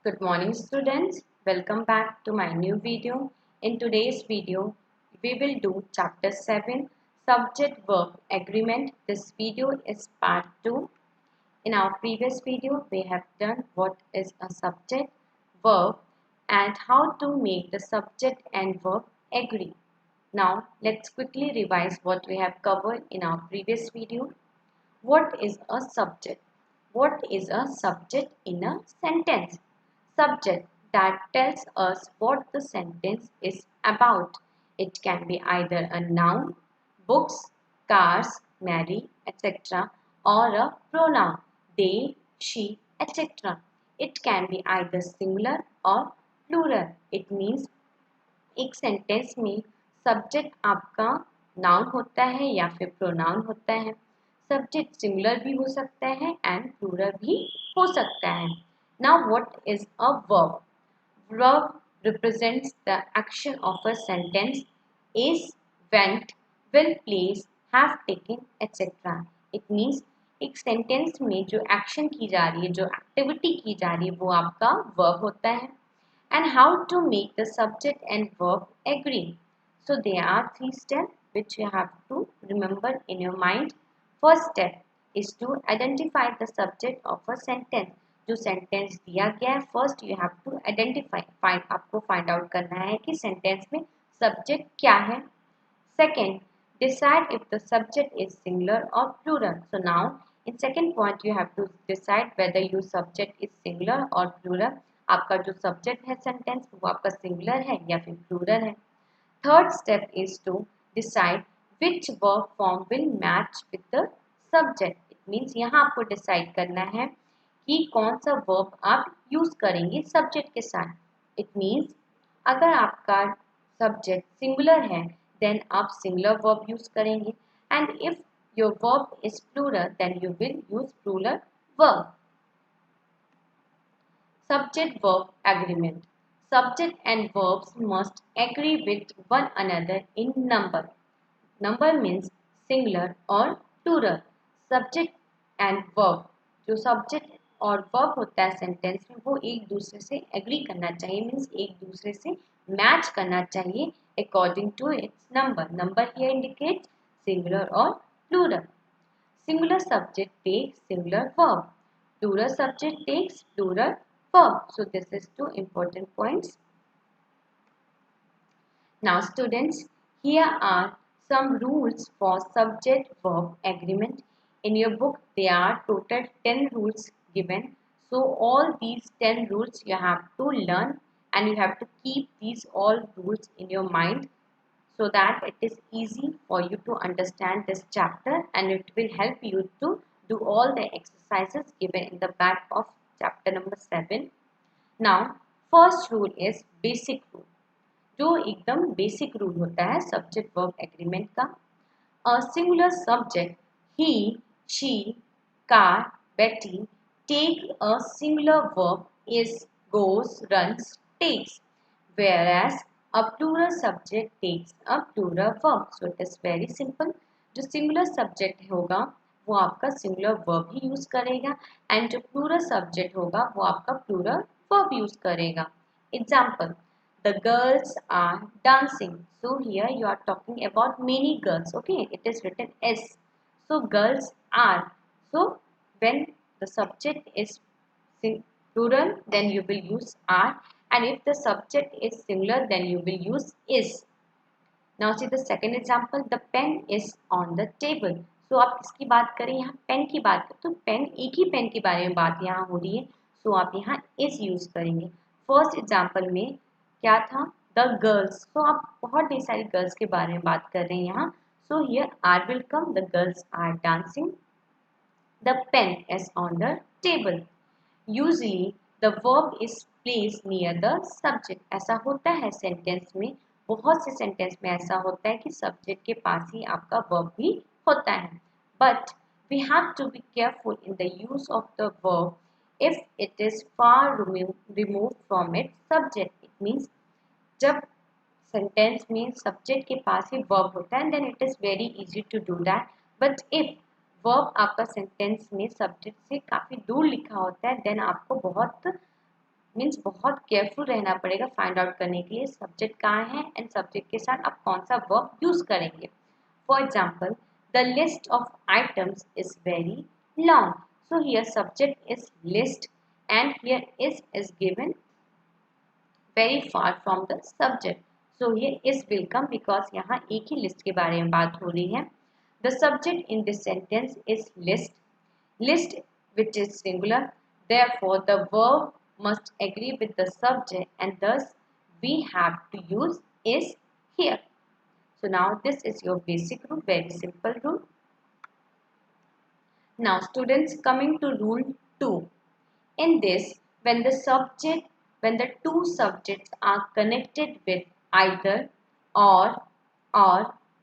Good morning students, welcome back to my new video. In today's video, we will do chapter 7 subject verb agreement. This video is part 2. In our previous video, we have done what is a subject verb and how to make the subject and verb agree. Now let's quickly revise what we have covered in our previous video. What is a subject? What is a subject in a sentence? Subject that tells us what the sentence is about. It can be either a noun, books, cars, Mary, etc. or a pronoun, they, she, etc. It can be either singular or plural. It means एक sentence में subject आपका noun होता है या फिर pronoun होता है. Subject singular भी हो सकता है एंड प्लूरल भी हो सकता है. Now what is a verb? Verb represents the action of a sentence is, went, will, place, have taken, etc. It means एक सेंटेंस में जो एक्शन की जा रही है, जो एक्टिविटी की जा रही है, वो आपका वर्ब होता है. And how to make the subject and verb agree? So there are 3 steps which you have to remember in your mind. First step is to identify the subject of a sentence. जो sentence दिया गया है, first you have to identify, आपको find out करना है कि sentence में subject क्या है. Second, decide if the subject is singular or plural. So now in second point you have to decide whether your subject is singular or plural. आपका जो subject है सेंटेंस वो आपका सिंगुलर है या फिर प्लूरल है. Third step is to decide which verb form will match with the subject. It means यहाँ आपको डिसाइड करना है कि कौन सा वर्ब आप यूज करेंगे सब्जेक्ट के साथ. इट मीन्स अगर आपका सब्जेक्ट सिंगुलर है देन आप सिंगुलर वर्ब यूज करेंगे and if your verb is plural then you will use plural verb. Subject verb agreement. Subject and verbs must agree with one another in number. Number means singular or plural. Subject and verb. जो subject और verb होता है sentence में वो एक दूसरे से agree करना चाहिए, मीन्स एक दूसरे से मैच करना चाहिए according to its number. Number here indicates singular or plural. Singular subject takes singular verb. Plural subject takes plural verb. So this is 2 important points. Now students, here are some rules for subject verb agreement. In your book there are total 10 rules given. So all these 10 rules you have to learn and you have to keep these all rules in your mind so that it is easy for you to understand this chapter and it will help you to do all the exercises given in the back of chapter number 7. Now first rule is basic rule, जो एकदम basic rule होता है subject verb agreement का. A singular subject he, she, car, बेटी take a singular verb is, goes, runs, takes, whereas a plural subject takes a plural verb. So it is very simple. जो singular subject होगा वो आपका singular verb ही use करेगा and जो plural subject होगा वो आपका प्लूरल verb use करेगा. Example, the girls are dancing. So here you are talking about many girls. Okay, it is written S. So girls are. So when the subject is plural then you will use are and if the subject is singular then you will use is. Now see the second example, the pen is on the table. So आप किसकी बात करें, यहाँ pen की बात करें तो pen, एक ही पेन के बारे में बात यहाँ हो रही है. सो आप यहाँ is यूज करेंगे. फर्स्ट एग्जाम्पल में क्या था, द गर्ल्स. तो आप बहुत ढेर सारी गर्ल्स के बारे में बात कर रहे हैं यहाँ. So here are will come, the girls are dancing, the pen is on the table. Usually the verb is placed near the subject. ऐसा होता है सेंटेंस में, बहुत से सेंटेंस में ऐसा होता है कि सब्जेक्ट के पास ही आपका वर्ब भी होता है. But we have to be careful in the use of the verb if it is far removed from its subject. It means जब सेंटेंस में सब्जेक्ट के पास ही वर्ब होता है then it is very easy to do that. But if verb आपका sentence में subject से काफ़ी दूर लिखा होता है then आपको बहुत मीन्स बहुत केयरफुल रहना पड़ेगा फाइंड आउट करने के लिए सब्जेक्ट कहाँ है एंड सब्जेक्ट के साथ आप कौन सा वर्ब यूज करेंगे. For example, the list of items is very long. So here subject is list and here is given very far from the subject. So here is will come because यहाँ एक ही list के बारे में बात हो रही है. The subject in this sentence is list. List which is singular. Therefore the verb must agree with the subject and thus we have to use is here. So now this is your basic rule, very simple rule. Now students, coming to rule 2. In this, when the two subjects are connected with either or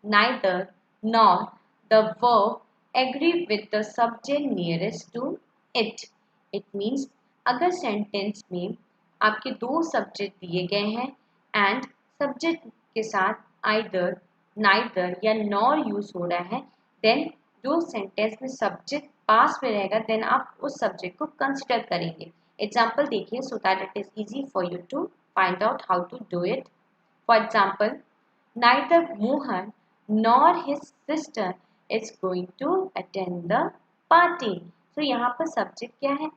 neither nor, the verb agree with the subject nearest to it. It means अगर sentence में आपके दो subject दिए गए हैं and subject के साथ either, neither या nor यूज हो रहा है, देन जो सेंटेंस में सब्जेक्ट पास में रहेगा देन आप उस सब्जेक्ट को कंसिडर करेंगे. एग्जाम्पल देखिए so that it is easy for you to find out how to do it. For example, neither Mohan nor his sister is going to attend the party. तो यहाँ पर सब्जेक्ट क्या है,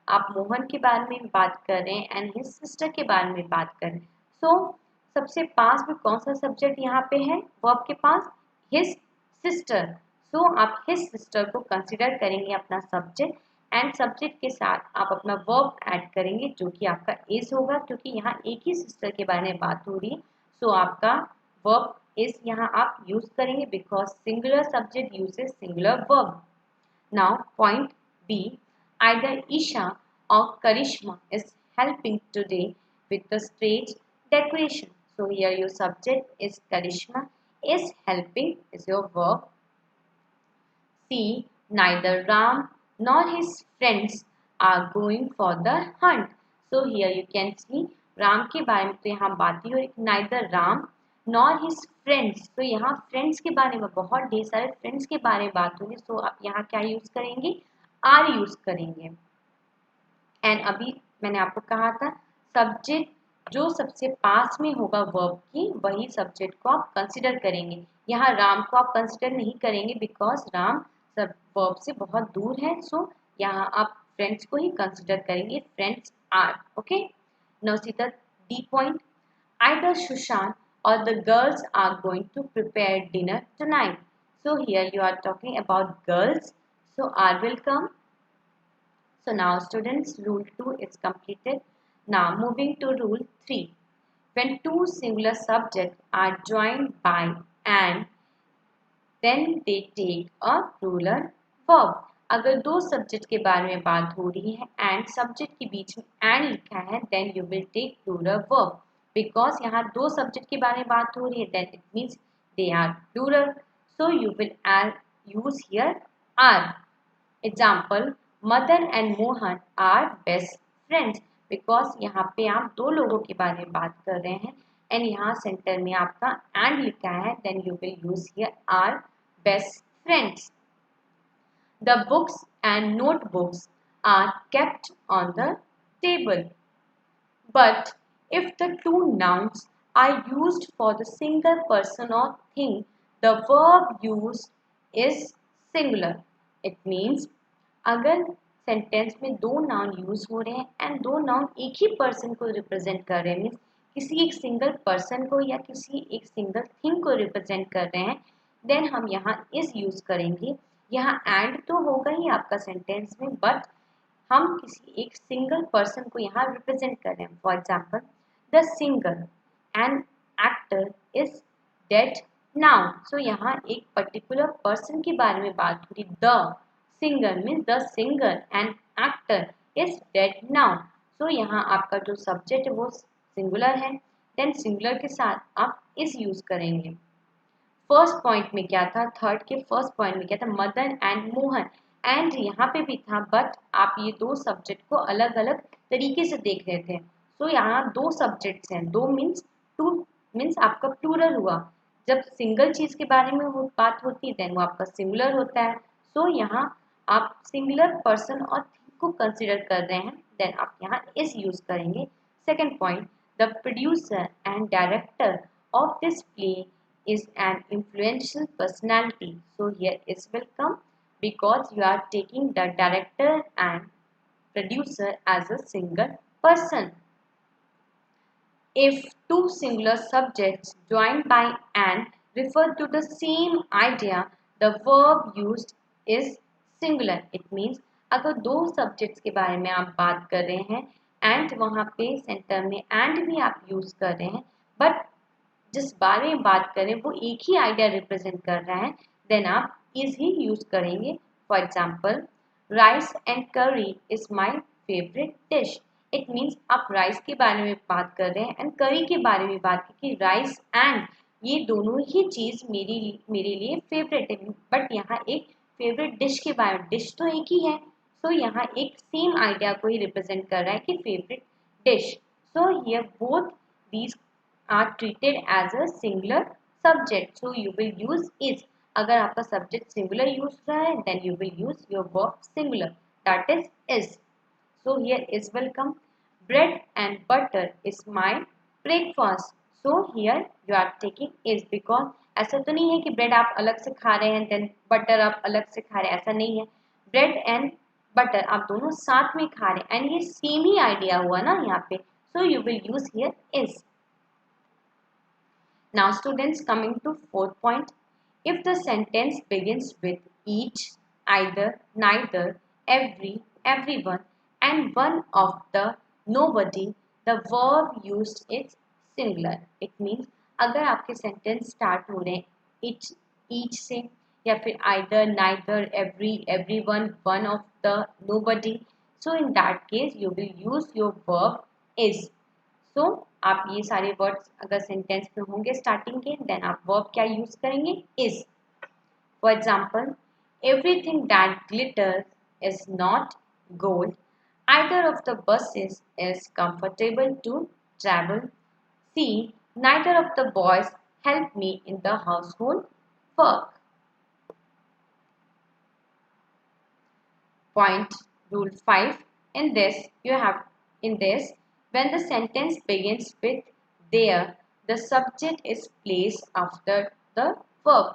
आप मोहन के बारे में बात कर रहे हैं एंड हिज सिस्टर के बारे में बात कर रहे हैं. सो सबसे पास में कौन सा सब्जेक्ट यहाँ पे है, वर्ब के पास हिज सिस्टर. सो आप हिज सिस्टर को कंसिडर करेंगे अपना सब्जेक्ट एंड सब्जेक्ट के साथ आप अपना वर्ब ऐड करेंगे जो कि आपका इज होगा, क्योंकि यहाँ एक ही सिस्टर के बारे में बात हो रही है. सो आपका वर्ब इज यहाँ आप यूज करेंगे because singular subject uses singular verb. Now point B, either Esha or Karishma is helping today with the stage decoration. So here your subject is Karishma, is helping is your verb. C, neither Ram nor his friends are going for the hunt. So here you can see Ram के बारे में तो यहाँ बात ही हो रही, neither Ram nor his friends. तो यहाँ फ्रेंड्स के बारे में बहुत ढेर सारे फ्रेंड्स के बारे में बात होगी. सो आप यहाँ क्या यूज करेंगे, आर यूज करेंगे. एंड अभी मैंने आपको कहा था सब्जेक्ट जो सबसे पास में होगा वर्ब की वही सब्जेक्ट को आप कंसिडर करेंगे. यहाँ राम को आप कंसिडर नहीं करेंगे बिकॉज राम सब वर्ब से बहुत दूर है. सो यहाँ आप फ्रेंड्स को ही कंसिडर करेंगे, friends are. Okay, now see the D point, either Sushant or the girls are going to prepare dinner tonight. So here you are talking about girls, so are will come. So now students, rule 2 is completed. Now moving to rule 3. When two singular subjects are joined by and, then they take a plural verb. अगर दो subject के बारे में बात हो रही है and subject के बीच में एंड लिखा है then you will take plural verb. Because यहाँ दो सब्जेक्ट के बारे में बात हो रही है then it means they are plural. So you will use here are. Example, Madan and Mohan are best friends. Because यहाँ पे आप दो लोगों के बारे में बात कर रहे हैं एंड यहाँ सेंटर में आपका एंड लिखा है then you will use here are best friends. The books and notebooks are kept on the table. But if the two nouns are used for the single person or thing, the verb used is singular. It means अगर sentence में दो noun use हो रहे हैं and दो noun एक ही person को represent कर रहे हैं, मीन्स किसी एक सिंगल पर्सन को या किसी एक सिंगल थिंग को रिप्रेजेंट कर रहे हैं, देन हम यहाँ इज यूज करेंगे. यहाँ एंड तो होगा ही आपका सेंटेंस में बट हम किसी एक सिंगल पर्सन को यहाँ रिप्रेजेंट कर रहे हैं. For example, the singer and actor is dead now. So यहाँ एक पर्टिकुलर पर्सन के बारे में बात हो रही. The singer means the singer and actor is dead now. So यहाँ आपका जो सब्जेक्ट है वो सिंगुलर है देन सिंगुलर के साथ आप इस यूज करेंगे. फर्स्ट पॉइंट में क्या था, थर्ड के फर्स्ट पॉइंट में क्या था, मदन एंड मोहन. एंड यहाँ पे भी था बट आप ये दो सब्जेक्ट को अलग अलग तरीके से देख रहे थे. सो यहाँ दो सब्जेक्ट्स हैं, दो मीन्स टू मीन्स आपका प्लूरल हुआ. जब सिंगल चीज के बारे में बात होती है देन वो आपका सिंगुलर होता है. सो यहाँ आप सिंगुलर पर्सन और थिंग को कंसिडर कर रहे हैं देन आप यहाँ is यूज करेंगे. Second point, the producer and director of this play is an influential personality. So here is will come because you are taking the director and producer as a single person. If two singular subjects join by and refer to the same idea, the verb used is singular. It means अगर दो subjects के बारे में आप बात कर रहे हैं and वहाँ पे center में and भी आप use कर रहे हैं, but जिस बारे में बात करें वो एक ही आइडिया रिप्रेजेंट कर रहा है, देन आप इज ही यूज करेंगे. फॉर एग्जाम्पल, राइस एंड करी is my favourite dish. It means आप राइस के बारे में बात कर रहे हैं एंड करी के बारे में बात की, राइस एंड ये दोनों ही चीज मेरे लिए फेवरेट है. बट यहाँ एक फेवरेट डिश के बारे में, डिश तो एक ही है, सो यहाँ एक सेम आइडिया को ही रिप्रेजेंट कर रहा है कि favourite dish. So here both these are treated as a singular subject. So you will use is. अगर आपका subject singular use रहा है, then you will use your verb singular. That is. So here is will come. Bread and butter is my breakfast. So here you are taking is because ऐसा तो नहीं है कि bread आप अलग से खा रहे हैं then butter आप अलग से खा रहे हैं, ऐसा नहीं है. Bread and butter आप दोनों साथ में खा रहे हैं and ये same ही idea हुआ ना यहाँ पे. So you will use here is. Now students, coming to fourth point, if the sentence begins with each, either, neither, every, everyone and one of the nobody, the verb used is singular. It means अगर आपके sentence start हो रहे हैं each से या फिर either, neither, every, everyone, one of the nobody, so in that case you will use your verb is. तो आप ये सारे वर्ड्स अगर सेंटेंस में होंगे स्टार्टिंग के, देन आप वर्ब क्या यूज करेंगे, is. For example, everything that glitters is not gold, either of the buses is comfortable to travel, see neither of the boys help me in the household work. Point rule 5. In this, when the sentence begins with there, the subject is placed after the verb.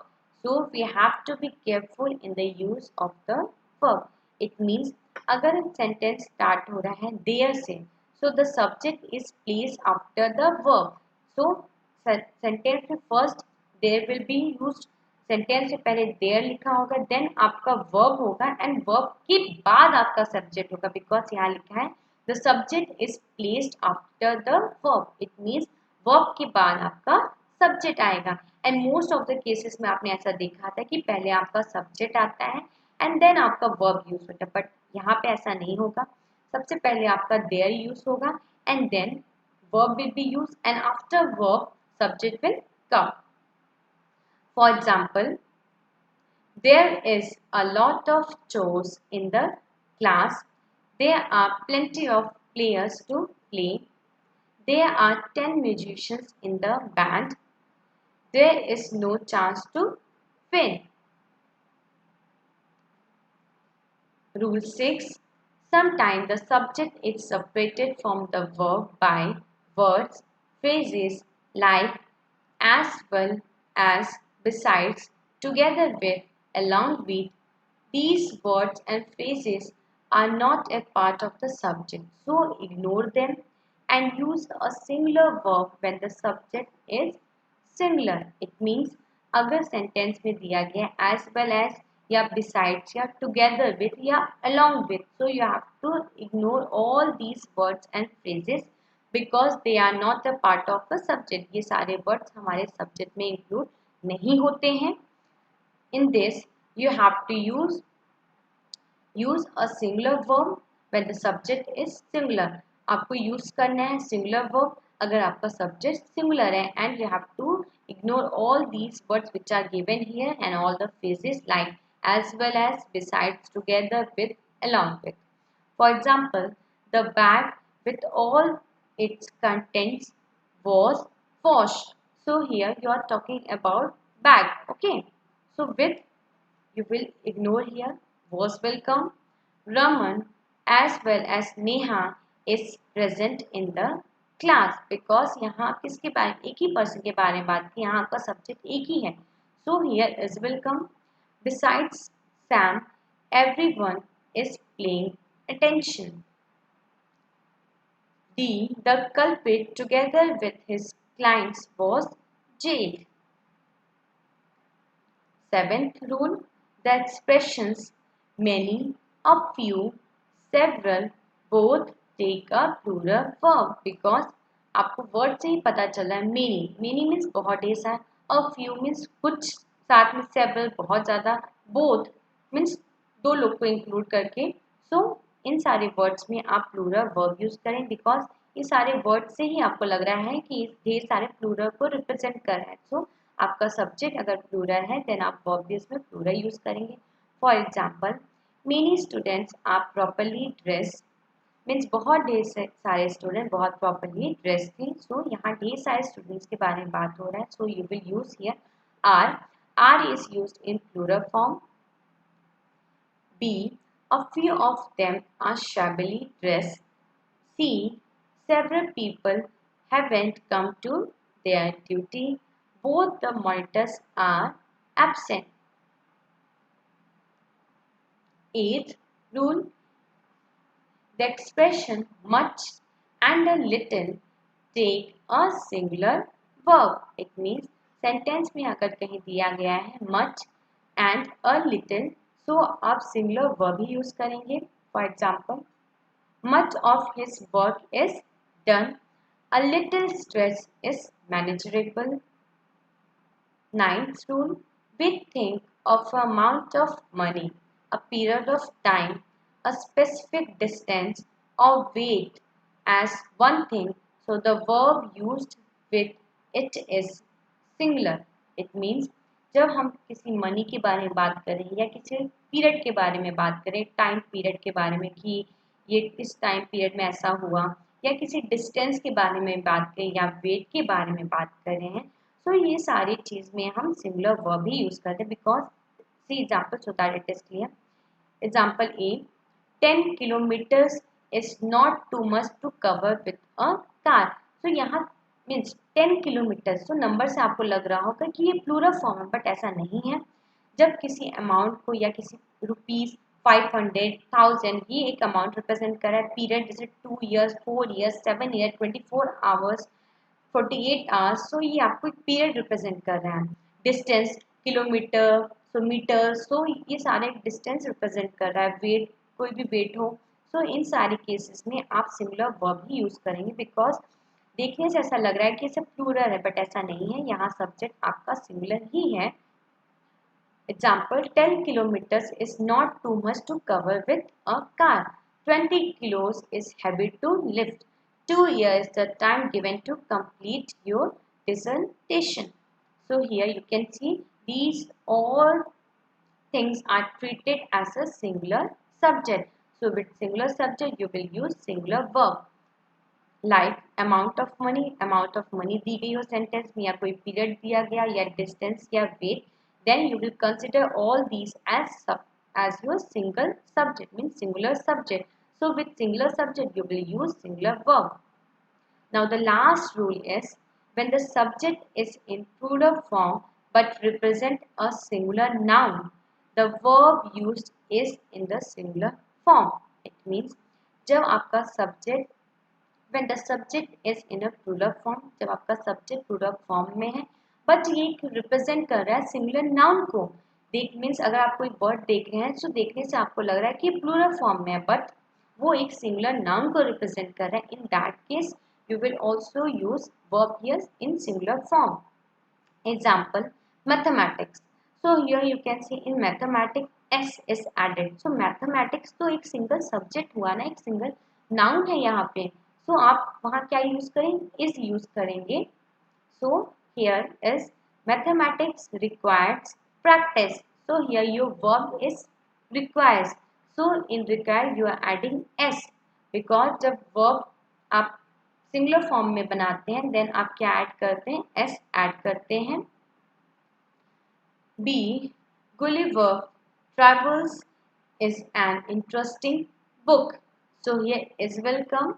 So we have to be careful in the use of the verb. It means अगर sentence start हो रहा है there से, so the subject is placed after the verb. So sentence में first there will be used. Sentence से पहले there लिखा होगा, देन आपका वर्ब होगा एंड वर्ब के बाद आपका सब्जेक्ट होगा, बिकॉज यहाँ लिखा है the subject is placed after the verb. It means verb के बाद आपका सब्जेक्ट आएगा. And most of the cases में आपने ऐसा देखा था कि पहले आपका सब्जेक्ट आता है एंड देन आपका वर्ब यूज होता है, बट यहाँ पे ऐसा नहीं होगा. सबसे पहले आपका देयर यूज होगा and then verb will be use and after verb subject will come. For example, there is a lot of chores in the class. There are plenty of players to play. There are 10 musicians in the band. There is no chance to win. Rule 6. Sometimes the subject is separated from the verb by words, phrases like as well as, besides, together with, along with. These words and phrases are not a part of the subject, so ignore them and use a singular verb when the subject is singular. It means अगर sentence में दिया गया as well as या besides या together with या along with, so you have to ignore all these words and phrases because they are not a part of the subject. ये सारे words हमारे subject में include नहीं होते हैं. In this you have to use a singular verb when the subject is singular. आपको use करना है singular verb अगर आपका subject singular है, and you have to ignore all these words which are given here and all the phrases like as well as, besides, together with, along with. For example, the bag with all its contents was washed. So here you are talking about bag. Okay, so with you will ignore here, was will come. Raman as well as Neha is present in the class because यहाँ किसके बारे में, एक ही person के बारे में बात की, यहाँ का सब्जेक्ट एक ही है. So here is welcome. Besides Sam, everyone is paying attention. D. The culprit, together with his clients, was jailed. Seventh rule, the expressions many, a few, several, both take a plural verb because आपको word से ही पता चला है. many means बहुत ढेर सारा, a few means कुछ, साथ में several बहुत ज़्यादा, both मीन्स दो लोग को इंक्लूड करके. सो इन सारे वर्ड्स में आप प्लूरल वर्ब यूज करें बिकॉज ये सारे वर्ड से ही आपको लग रहा है कि ढेर सारे प्लूरल को रिप्रेजेंट कर रहे हैं. सो आपका सब्जेक्ट अगर प्लूरल है देन आप वर्ब भी इसमें प्लूरल यूज करेंगे. For example, many students are properly dress means बहुत ढेर सारे स्टूडेंट बहुत प्रॉपरली ड्रेस थे. सो यहाँ ढेर सारे स्टूडेंट्स के बारे में बात हो रहा है. So you will use here are is used in plural form. B. A few of them are shabbily dressed. C. Several people haven't come to their duty. Both the monitors are absent. Eighth rule. The expression much and a little take a singular verb. It means sentence में अगर कहीं दिया गया है much and a little, तो आप singular verb ही use करेंगे. For example, much of his work is done, a little stress is manageable. Ninth rule, we think of a amount of money, a period of time, a specific distance or weight as one thing. So the verb used with it is singular. It means जब हम किसी money के बारे में बात करें या किसी पीरियड के बारे में बात करें, टाइम पीरियड के बारे में कि ये किस टाइम पीरियड में ऐसा हुआ, या किसी डिस्टेंस के बारे में बात करें या वेट के बारे में बात कर रहे हैं, तो ये सारी चीज़ में हम सिंगुलर वर्ब ही यूज़ करते हैं. Because see example so that it is clear. Example A, 10 kilometres is not too much to cover with a car. तो यहाँ मीन्स 10 किलोमीटर, तो नंबर से आपको लग रहा होगा कि ये प्लूरल फॉर्म है, बट ऐसा नहीं है. जब किसी अमाउंट को या किसी रुपीस 500, 1000 ये एक अमाउंट रिप्रेजेंट कर रहा है. पीरियड जैसे 2 years, 4 years, 7 year, 24 hours, 48 hours, so ये आपको एक पीरियड रिप्रेजेंट कर रहा है. Distance kilometre, so metre, so ये सारे डिस्टेंस रिप्रेजेंट कर रहा है. वेट, कोई भी वेट हो, सो इन सारे केसेस में आप सिंगुलर वर्ब ही यूज करेंगे. बिकॉज देखने से ऐसा लग रहा है कि सब प्लूरल है, बट ऐसा नहीं है. यहाँ सब्जेक्ट आपका सिंगुलर ही है. Example, 10 kilometres is not too much to cover with a car. 20 kilos is heavy to lift. 2 years the time given to complete your dissertation. So here you can see these all things are treated as a singular subject. So with singular subject you will use singular verb. Like amount of money दी गई हो sentence में, या कोई period दिया गया, या distance या weight, then you will consider all these as your single subject mean singular subject. So with singular subject you will use singular verb. Now the last rule is when the subject is in plural form but represent a singular noun, the verb used is in the singular form. It means जब आपका subject when the subject is in a plural form, जब आपका subject plural form में है but ये represent कर रहा है सिंगुलर नाउन को. देख मीन्स अगर आप कोई वर्ड देख रहे हैं तो देखने से आपको लग रहा है कि प्लूरल फॉर्म में है, बट वो एक सिंगुलर नाउन को रिप्रेजेंट कर रहा है. In that case you will also use verb here in singular form. Example, mathematics. So here you can see in mathematics S is added. So mathematics तो एक सिंगल सब्जेक्ट हुआ ना, एक single noun है यहाँ पे. सो आप वहाँ क्या यूज करेंगे, इज यूज करेंगे. So here is mathematics requires practice. So here your verb is requires. So in require you are adding S, because जब वर्ब आप सिंगुलर फॉर्म में बनाते हैं देन आप क्या ऐड करते हैं, एस ऐड करते हैं. B, Gulliver travels is an interesting book. So here is will come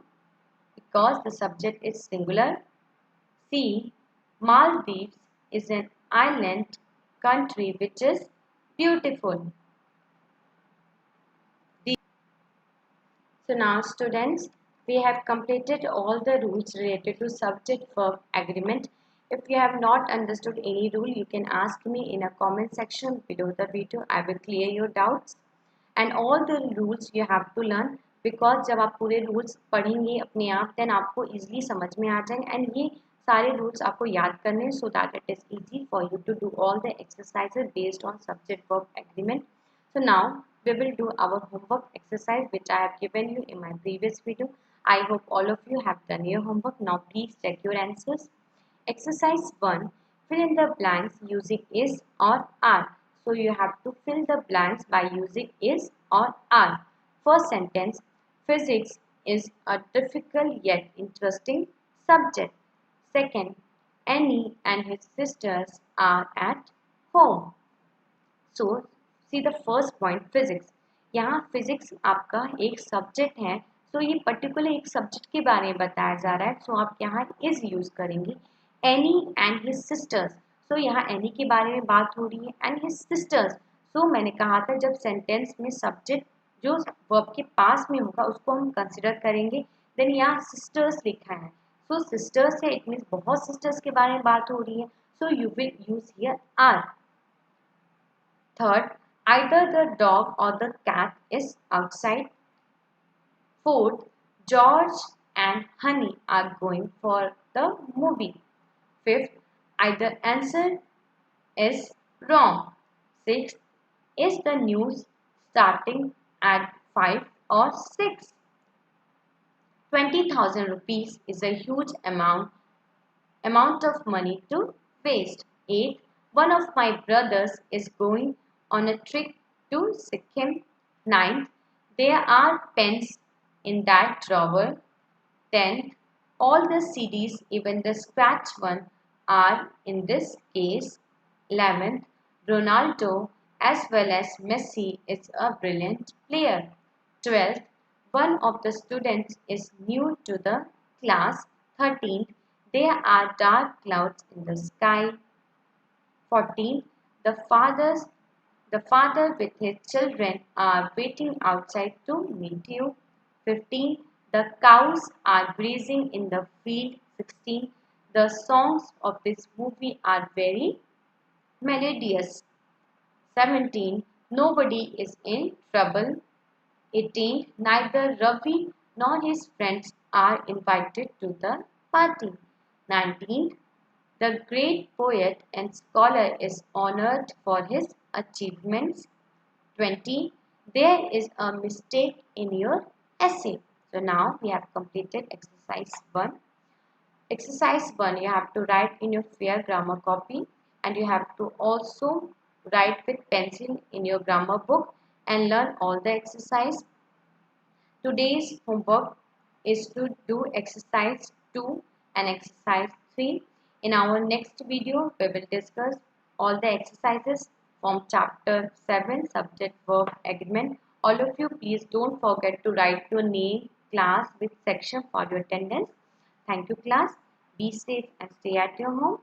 because the subject is singular. C. Maldives is an island country which is beautiful. D. So now students, we have completed all the rules related to subject-verb agreement. If you have not understood any rule, you can ask me in a comment section below the video. I will clear your doubts. And all the rules you have to learn because जब आप पूरे rules पढ़ेंगे अपने आप then आपको easily समझ में आ जाएंगे and ये सारे rules आपको याद करने so that it is easy for you to do all the exercises based on subject verb agreement. So now we will do our homework exercise which I have given you in my previous video. I hope all of you have done your homework. Now please check your answers. Exercise 1. Fill in the blanks using is or are. So you have to fill the blanks by using is or are. First sentence. Physics is a difficult yet interesting subject. Second. Annie and his sisters are at home. So see the first point physics. यहाँ physics आपका एक subject है. सो ये particular एक subject के बारे में बताया जा रहा है. सो आप यहाँ इज यूज करेंगे. Annie and his sisters. So यहाँ एनी के बारे में बात हो रही है एंड हिज सिस्टर्स. सो मैंने कहा था जब सेंटेंस में सब्जेक्ट जो वर्ब के पास में होगा उसको हम कंसिडर करेंगे. देन यहाँ सिस्टर्स लिखा है. सो सिस्टर्स है इट मीन्स बहुत सिस्टर्स के बारे में बात हो रही है. So you will use here are. Third, either the dog or the cat is outside. Fourth, George and Honey are going for the movie. Fifth, either answer is wrong. Sixth, is the news starting at 5 or 6? 20,000 rupees is a huge amount of money to waste. 8. One of my brothers is going on a trip to Sikkim. 9. There are pens in that drawer. 10. All the CDs, even the scratch one, are in this case. 11. Ronaldo as well as Messi is a brilliant player. 12. One of the students is new to the class. 13. There are dark clouds in the sky. 14. The father with his children are waiting outside to meet you. 15. The cows are grazing in the field. 16. The songs of this movie are very melodious. 17. Nobody is in trouble. 18. Neither Ravi nor his friends are invited to the party. 19. The great poet and scholar is honored for his achievements. 20. There is a mistake in your essay. So now we have completed exercise 1. Exercise 1 you have to write in your fair grammar copy and you have to also write with pencil in your grammar book and learn all the exercise. Today's homework is to do exercise 2 and exercise 3. In our next video, we will discuss all the exercises from chapter 7, subject verb agreement. All of you, please don't forget to write your name, class with section for your attendance. Thank you class. Be safe and stay at your home.